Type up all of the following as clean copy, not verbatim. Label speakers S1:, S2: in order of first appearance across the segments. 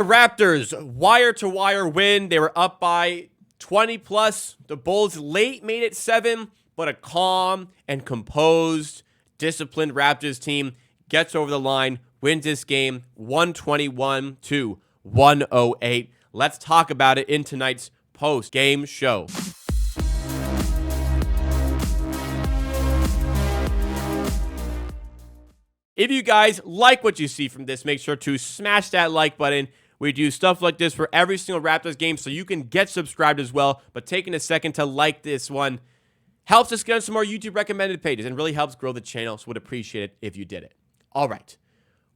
S1: Raptors, wire-to-wire win. They were up by 20 plus. The Bulls late made it 7, but a calm and composed, disciplined Raptors team gets over the line, wins this game 121-108. Let's talk about it in tonight's post-game show. If you guys like what you see from this, make sure to smash that like button. We do stuff like this for every single Raptors game, so you can get subscribed as well. But taking a second to like this one helps us get on some more YouTube recommended pages and really helps grow the channel, so would appreciate it if you did it. All right,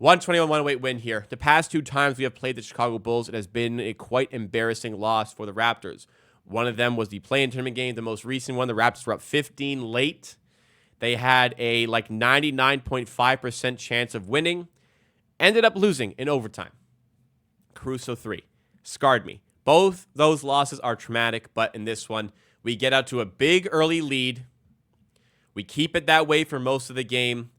S1: 121-108 win here. The past 2 times we have played the Chicago Bulls, it has been a quite embarrassing loss for the Raptors. One of them was the play-in tournament game. The most recent one, the Raptors were up 15 late. They had a 99.5% chance of winning. Ended up losing in overtime. Caruso 3. Scarred me. Both those losses are traumatic, but in this one, we get out to a big early lead. We keep it that way for most of the game.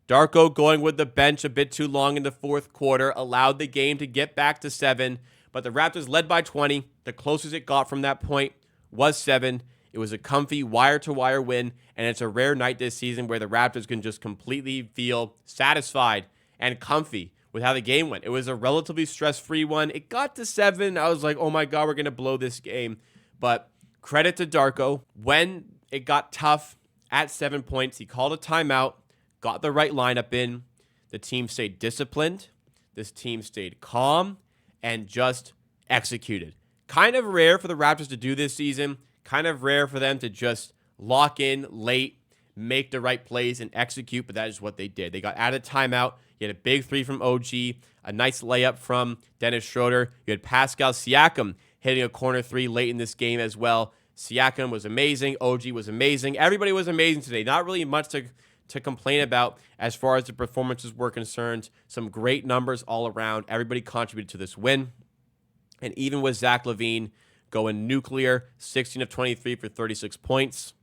S1: Darko going with the bench a bit too long in the fourth quarter allowed the game to get back to 7, but the Raptors led by 20. The closest it got from that point was 7. It was a comfy wire-to-wire win, and it's a rare night this season where the Raptors can just completely feel satisfied and comfy with how the game went. It was a relatively stress-free one. It got to 7. I was like, oh my God, we're going to blow this game. But credit to Darko. When it got tough at 7 points, he called a timeout, got the right lineup in. The team stayed disciplined. This team stayed calm and just executed. Kind of rare for the Raptors to do this season. Kind of rare for them to just lock in late, make the right plays, and execute, but that is what they did. They got out of timeout. You had a big 3 from OG, a nice layup from Dennis Schroeder. You had Pascal Siakam hitting a corner 3 late in this game as well. Siakam was amazing. OG was amazing. Everybody was amazing today. Not really much to complain about as far as the performances were concerned. Some great numbers all around. Everybody contributed to this win. And even with Zach LaVine going nuclear, 16 of 23 for 36 points.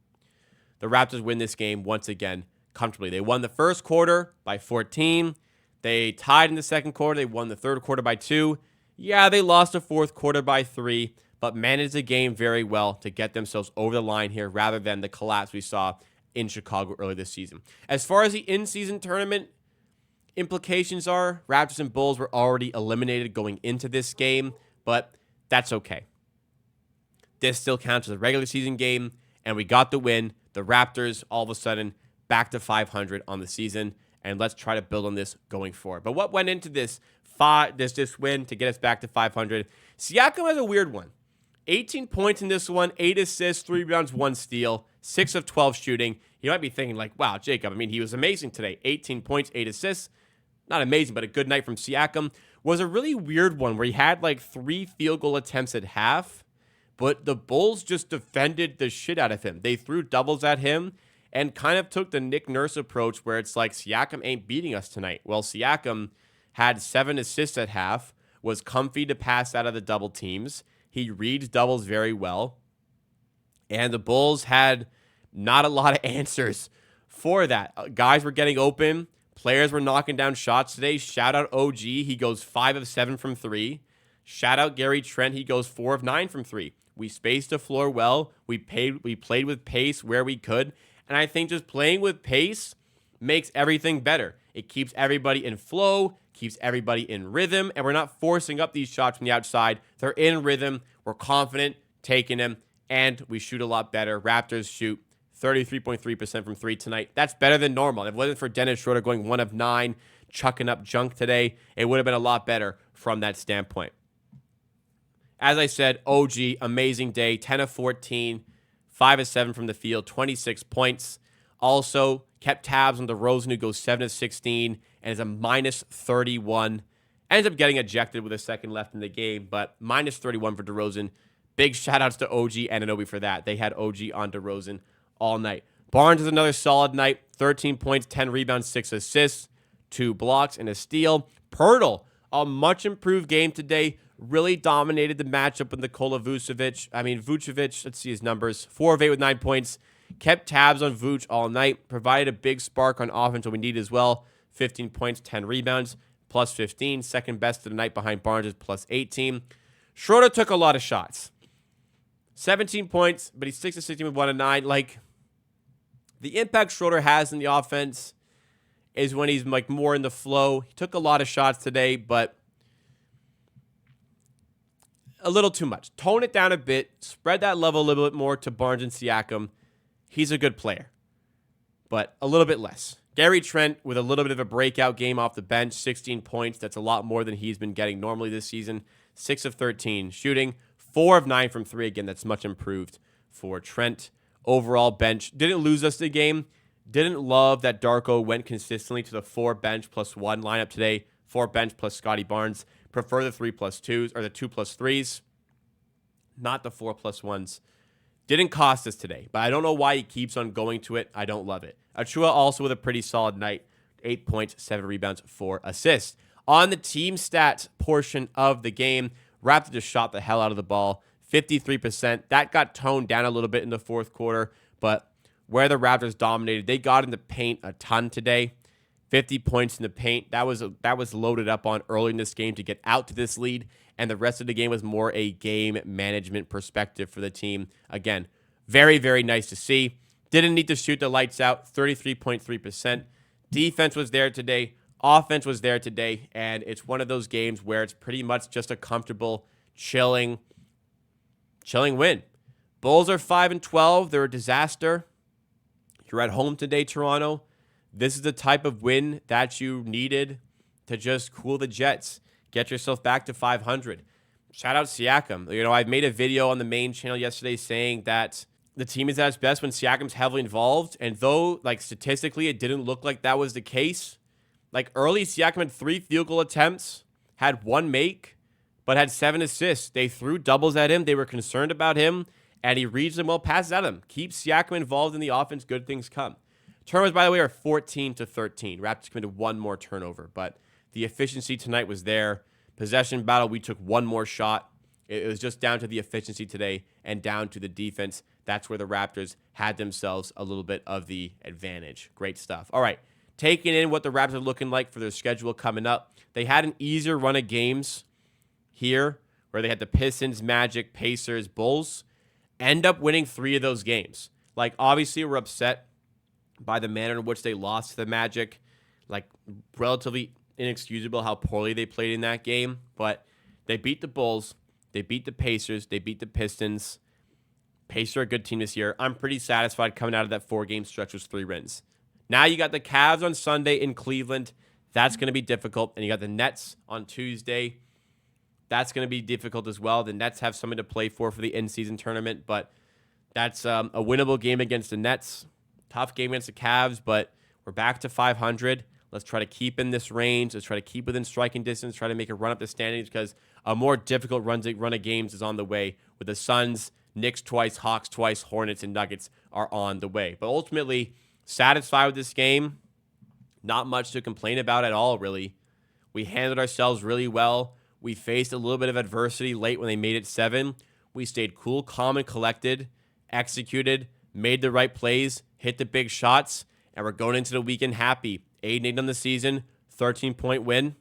S1: The Raptors win this game once again comfortably. They won the first quarter by 14. They tied in the second quarter. They won the third quarter by 2. Yeah, they lost the fourth quarter by 3, but managed the game very well to get themselves over the line here rather than the collapse we saw in Chicago earlier this season. As far as the in-season tournament implications are, Raptors and Bulls were already eliminated going into this game, but that's okay. This still counts as a regular season game, and we got the win. The Raptors, all of a sudden, back to 500 on the season, and let's try to build on this going forward. But what went into this win to get us back to 500? Siakam has a weird one. 18 points in this one, 8 assists, 3 rebounds, 1 steal, 6 of 12 shooting. You might be thinking like, wow, Jacob, I mean, he was amazing today. 18 points, 8 assists. Not amazing, but a good night from Siakam. Was a really weird one where he had 3 field goal attempts at half, but the Bulls just defended the shit out of him. They threw doubles at him and kind of took the Nick Nurse approach where it's like, Siakam ain't beating us tonight. Well, Siakam had 7 assists at half, was comfy to pass out of the double teams. He reads doubles very well. And the Bulls had not a lot of answers for that. Guys were getting open. Players were knocking down shots today. Shout out OG. He goes 5 of 7 from 3. Shout out Gary Trent. He goes 4 of 9 from 3. We spaced the floor well. We played with pace where we could. And I think just playing with pace makes everything better. It keeps everybody in flow, keeps everybody in rhythm, and we're not forcing up these shots from the outside. They're in rhythm. We're confident taking them, and we shoot a lot better. Raptors shoot 33.3% from 3 tonight. That's better than normal. If it wasn't for Dennis Schroeder going 1 of 9, chucking up junk today, it would have been a lot better from that standpoint. As I said, OG, amazing day, 10 of 14, 5 of 7 from the field, 26 points. Also, kept tabs on DeRozan, who goes 7 of 16 and is a minus 31. Ends up getting ejected with a second left in the game, but minus 31 for DeRozan. Big shout-outs to OG and Anunoby for that. They had OG on DeRozan all night. Barnes is another solid night, 13 points, 10 rebounds, 6 assists, 2 blocks, and a steal. Poeltl, a much improved game today. Really dominated the matchup with Vucevic. Let's see his numbers. 4 of 8 with 9 points. Kept tabs on Vooch all night. Provided a big spark on offense when we need as well. 15 points, 10 rebounds. plus 15. Second best of the night behind Barnes is plus 18. Schroeder took a lot of shots. 17 points, but he's 6 of 16 with 1 of 9. Like, the impact Schroeder has in the offense is when he's like more in the flow. He took a lot of shots today, but a little too much. Tone it down a bit. Spread that level a little bit more to Barnes and Siakam. He's a good player, but a little bit less. Gary Trent with a little bit of a breakout game off the bench, 16 points. That's a lot more than he's been getting normally this season. 6 of 13 shooting, 4 of 9 from 3. Again, that's much improved for Trent. Overall bench didn't lose us the game. Didn't love that Darko went consistently to the 4 bench plus 1 lineup today. 4 bench plus Scottie Barnes. Prefer the 3+2s or the 2+3s, not the 4+1s. Didn't cost us today, but I don't know why he keeps on going to it. I don't love it. Achua also with a pretty solid night. 8 points, 7 rebounds, 4 assists. On the team stats portion of the game, Raptors just shot the hell out of the ball. 53%. That got toned down a little bit in the fourth quarter, but where the Raptors dominated, they got in the paint a ton today. 50 points in the paint. That was loaded up on early in this game to get out to this lead, and the rest of the game was more a game management perspective for the team. Again, very, very nice to see. Didn't need to shoot the lights out, 33.3%. Defense was there today. Offense was there today, and it's one of those games where it's pretty much just a comfortable, chilling win. Bulls are 5-12. They're a disaster. You're at home today, Toronto. This is the type of win that you needed to just cool the Jets. Get yourself back to 500. Shout out Siakam. You know, I made a video on the main channel yesterday saying that the team is at its best when Siakam's heavily involved. And though, like, statistically, it didn't look like that was the case. Like, early, Siakam had 3 field goal attempts, had 1 make, but had 7 assists. They threw doubles at him. They were concerned about him, and he reads them well, passes at him. Keep Siakam involved in the offense. Good things come. Turnovers, by the way, are 14-13. Raptors committed 1 more turnover, but the efficiency tonight was there. Possession battle, we took 1 more shot. It was just down to the efficiency today and down to the defense. That's where the Raptors had themselves a little bit of the advantage. Great stuff. All right, taking in what the Raptors are looking like for their schedule coming up. They had an easier run of games here where they had the Pistons, Magic, Pacers, Bulls. End up winning 3 of those games. Like, obviously, we're upset by the manner in which they lost to the Magic. Like, relatively inexcusable how poorly they played in that game. But they beat the Bulls. They beat the Pacers. They beat the Pistons. Pacers are a good team this year. I'm pretty satisfied coming out of that 4-game stretch with 3 wins. Now you got the Cavs on Sunday in Cleveland. That's going to be difficult. And you got the Nets on Tuesday. That's going to be difficult as well. The Nets have something to play for the in-season tournament. But that's a winnable game against the Nets. Tough game against the Cavs, but we're back to 500. Let's try to keep in this range. Let's try to keep within striking distance. Try to make a run up the standings because a more difficult run of games is on the way with the Suns, Knicks twice, Hawks twice, Hornets, and Nuggets are on the way. But ultimately, satisfied with this game. Not much to complain about at all, really. We handled ourselves really well. We faced a little bit of adversity late when they made it 7. We stayed cool, calm, and collected, executed, made the right plays, hit the big shots, and we're going into the weekend happy. 8-8 on the season, 13-point win.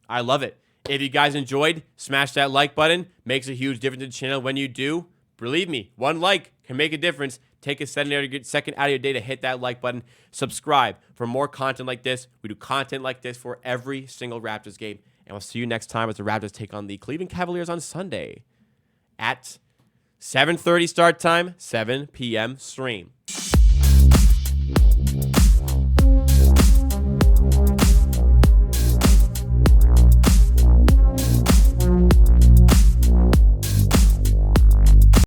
S1: I love it. If you guys enjoyed, smash that like button. Makes a huge difference in the channel when you do. Believe me, 1 like can make a difference. Take a second out of your day to hit that like button. Subscribe for more content like this. We do content like this for every single Raptors game. And we'll see you next time as the Raptors take on the Cleveland Cavaliers on Sunday at 7:30 start time, 7 p.m. stream.